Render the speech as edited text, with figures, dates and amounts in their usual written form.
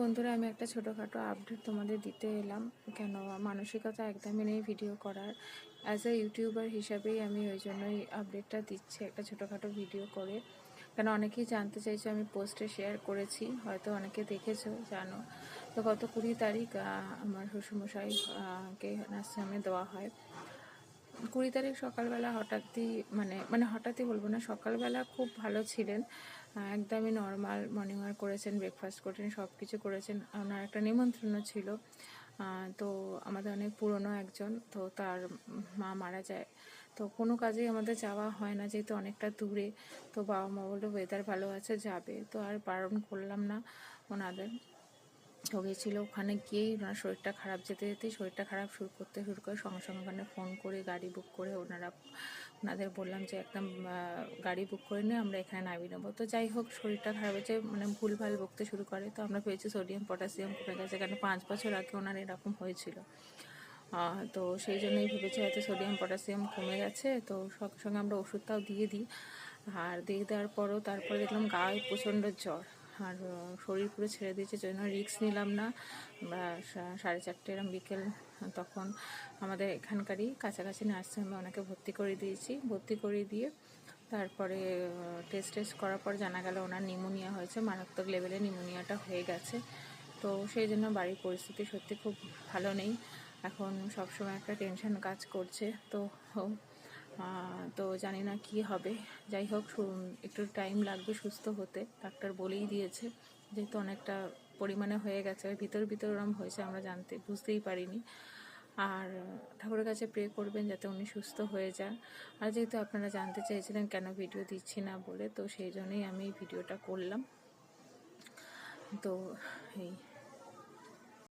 বন্ধুরা, আমি একটা ছোটোখাটো আপডেট তোমাদের দিতে এলাম। কেন মানসিকতা একদমই নেই ভিডিও করার। অ্যাজ এ ইউটিউবার হিসাবেই আমি ওই জন্যই আপডেটটা দিচ্ছি একটা ছোটোখাটো ভিডিও করে। কেন অনেকেই জানতে চাইছে, আমি পোস্টে শেয়ার করেছি, হয়তো অনেকে দেখেছো, জানো। তো গত 20 তারিখ আমার শ্বশুরমশাই কে নার্সিংহোমে দেওয়া হয়। 20 তারিখ সকালবেলা হঠাৎই মানে হঠাৎই বলবো না, সকালবেলা খুব ভালো ছিলেন, একদমই নর্মাল মর্নিং ওয়াক করেছেন, ব্রেকফাস্ট করেছেন, সব কিছু করেছেন। ওনার একটা নিমন্ত্রণ ছিল, তো আমাদের অনেক পুরনো একজন, তো তার মা মারা যায়। তো কোনো কাজেই আমাদের যাওয়া হয় না, যেহেতু অনেকটা দূরে। তো বাবা মা বললো ওয়েদার ভালো আছে, যাবে। তো আর বারণ করলাম না ওনাদের। তো গেছিলো, ওখানে গিয়েই ওনার শরীরটা খারাপ, যেতে যেতেই শরীরটা খারাপ শুরু করে সঙ্গে সঙ্গে ওখানে ফোন করে গাড়ি বুক করে ওনাদের বললাম যে একদম গাড়ি বুক করে নিয়ে আমরা এখানে নামিয়ে নেবো। তো যাই হোক, শরীরটা খারাপ হয়েছে, ভুলভাল বকতে শুরু করে। তো আমরা পেয়েছি সোডিয়াম পটাশিয়াম কমে গেছে, কেন 5 বছর আগে ওনার এরকম হয়েছিল। তো সেই জন্যই ভেবেছি হয়তো সোডিয়াম পটাশিয়াম কমে গেছে। তো সঙ্গে সঙ্গে আমরা ওষুধটাও দিয়ে দিই। আর দিয়ে দেওয়ার পরও তারপরে দেখলাম গায়ে প্রচণ্ড জ্বর, আর শরীর পুরো ছেড়ে দিয়েছে। জন্য রিস্ক নিলাম না। আমরা 4:30 এরম বিকেল, তখন আমাদের এখানকারই কাছাকাছি নার্সিংহোমে ওনাকে ভর্তি করে দিয়েছি। ভর্তি করে দিয়ে তারপরে টেস্ট করার পর জানা গেল ওনার নিউমোনিয়া হয়েছে, মারাত্মক লেভেলে নিউমোনিয়াটা হয়ে গেছে। তো সেই জন্য বাড়ির পরিস্থিতি সত্যি খুব ভালো নেই এখন, সবসময় একটা টেনশন কাজ করছে। তো জানি না কি হবে। যাই হোক, একটু টাইম লাগবে সুস্থ হতে, ডাক্তার বলেই দিয়েছে, যেহেতু অনেকটা পরিমাণে হয়ে গেছে। ভিতর ওরম হয়েছে, আমরা বুঝতেই পারিনি। আর ঠাকুরের কাছে প্রে করবেন যাতে উনি সুস্থ হয়ে যান। আর যেহেতু আপনারা জানতে চেয়েছিলেন কেন ভিডিও দিচ্ছি না বলে, তো সেই জন্যই আমি ভিডিওটা করলাম। তো এই